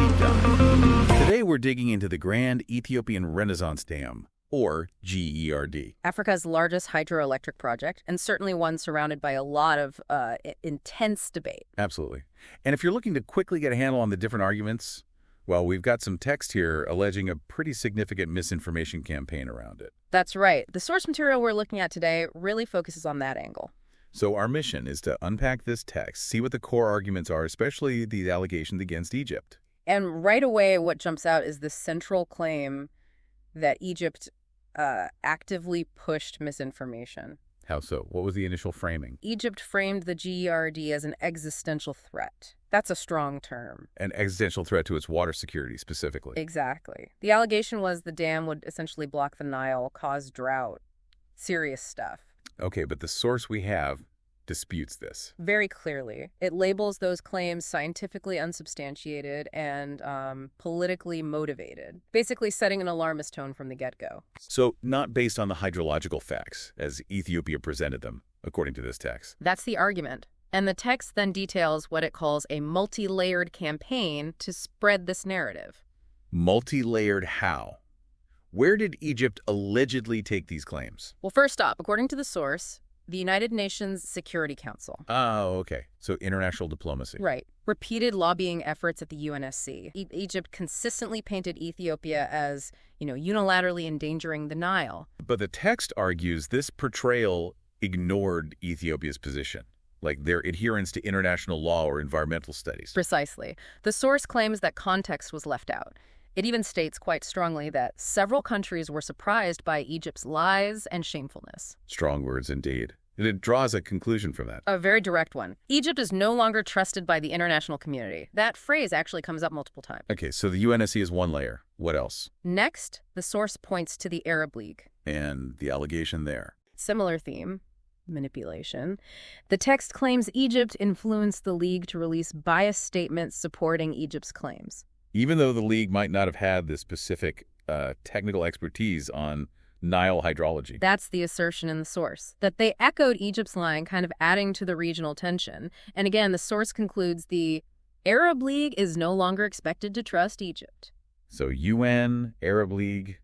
Deep Dive. Today we're digging into the Grand Ethiopian Renaissance Dam, or GERD. Africa's largest hydroelectric project, and certainly one surrounded by a lot of intense debate. Absolutely. And if you're looking to quickly get a handle on the different arguments, well, we've got some text here alleging a pretty significant misinformation campaign around it. That's right. The source material we're looking at today really focuses on that angle. So our mission is to unpack this text, see what the core arguments are, especially the allegations against Egypt. And right away, what jumps out is the central claim that Egypt actively pushed misinformation. How so? What was the initial framing? Egypt framed the GERD as an existential threat. That's a strong term. An existential threat to its water security, specifically. Exactly. The allegation was the dam would essentially block the Nile, cause drought. Serious stuff. Okay, but the source we have disputes this. Very clearly. It labels those claims scientifically unsubstantiated and politically motivated, basically setting an alarmist tone from the get-go. So not based on the hydrological facts, as Ethiopia presented them, according to this text. That's the argument. And the text then details what it calls a multi-layered campaign to spread this narrative. Multi-layered how? Where did Egypt allegedly take these claims? Well, first up, according to the source, the United Nations Security Council. Oh, okay. So international diplomacy. Right. Repeated lobbying efforts at the UNSC. Egypt consistently painted Ethiopia as, unilaterally endangering the Nile. But the text argues this portrayal ignored Ethiopia's position, like their adherence to international law or environmental studies. Precisely. The source claims that context was left out. It even states quite strongly that several countries were surprised by Egypt's lies and shamefulness. Strong words indeed. And it draws a conclusion from that. A very direct one. Egypt is no longer trusted by the international community. That phrase actually comes up multiple times. Okay, so the UNSC is one layer. What else? Next, the source points to the Arab League. And the allegation there. Similar theme. Manipulation. The text claims Egypt influenced the League to release biased statements supporting Egypt's claims. Even though the League might not have had the specific technical expertise on Nile hydrology. That's the assertion in the source, that they echoed Egypt's line, kind of adding to the regional tension. And again, the source concludes the Arab League is no longer expected to trust Egypt. So UN, Arab League,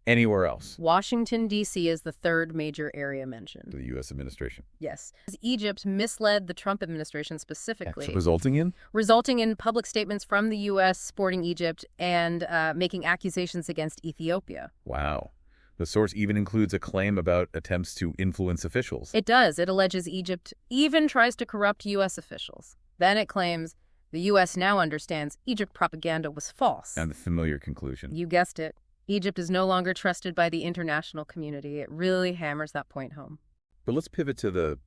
anywhere else? Washington, D.C. is the third major area mentioned. The U.S. administration. Yes. Egypt misled the Trump administration specifically. Resulting in? Resulting in public statements from the U.S. supporting Egypt and making accusations against Ethiopia. Wow. The source even includes a claim about attempts to influence officials. It does. It alleges Egypt even tries to corrupt U.S. officials. Then it claims the U.S. now understands Egypt propaganda was false. And the familiar conclusion. You guessed it. Egypt is no longer trusted by the international community. It really hammers that point home. But let's pivot to the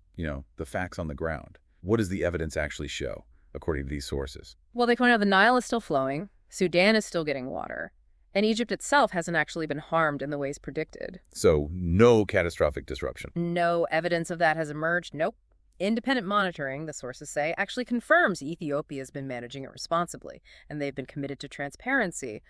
facts on the ground. What does the evidence actually show, according to these sources? Well, they point out the Nile is still flowing, Sudan is still getting water, and Egypt itself hasn't actually been harmed in the ways predicted. So no catastrophic disruption. No evidence of that has emerged. Nope. Independent monitoring, the sources say, actually confirms Ethiopia has been managing it responsibly, and they've been committed to transparency.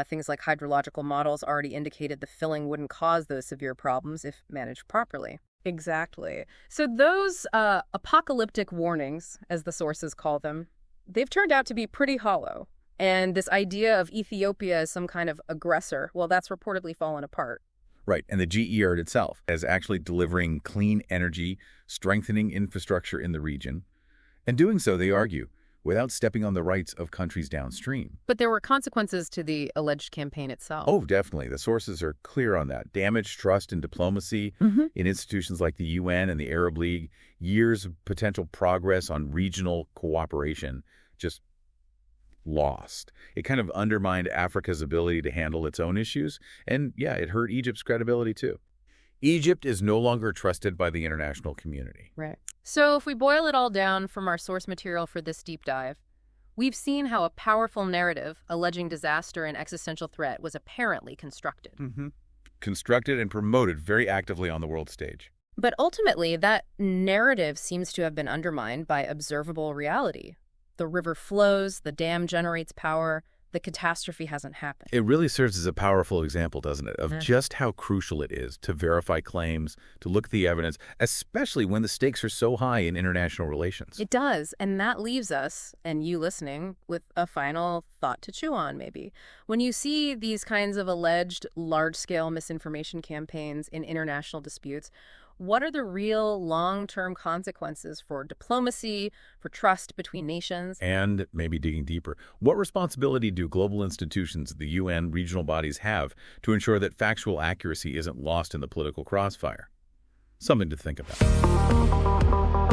Things like hydrological models already indicated the filling wouldn't cause those severe problems if managed properly. Exactly. So those apocalyptic warnings, as the sources call them, they've turned out to be pretty hollow. And this idea of Ethiopia as some kind of aggressor, well, that's reportedly fallen apart. Right, and the GERD itself as actually delivering clean energy, strengthening infrastructure in the region. And doing so, they argue, without stepping on the rights of countries downstream. But there were consequences to the alleged campaign itself. Oh, definitely. The sources are clear on that. Damaged trust in diplomacy in institutions like the UN and the Arab League, years of potential progress on regional cooperation just lost. It kind of undermined Africa's ability to handle its own issues. And yeah, it hurt Egypt's credibility too. Egypt is no longer trusted by the international community. Right. So if we boil it all down from our source material for this deep dive, we've seen how a powerful narrative alleging disaster and existential threat was apparently constructed. Constructed and promoted very actively on the world stage. But ultimately, that narrative seems to have been undermined by observable reality. The river flows, the dam generates power, the catastrophe hasn't happened. It really serves as a powerful example, doesn't it, of Yeah. just how crucial it is to verify claims, to look at the evidence, especially when the stakes are so high in international relations. It does, and that leaves us, and you listening, with a final thought to chew on, maybe. When you see these kinds of alleged large-scale misinformation campaigns in international disputes, what are the real long-term consequences for diplomacy, for trust between nations? And maybe digging deeper, what responsibility do global institutions, the UN, regional bodies have to ensure that factual accuracy isn't lost in the political crossfire? Something to think about.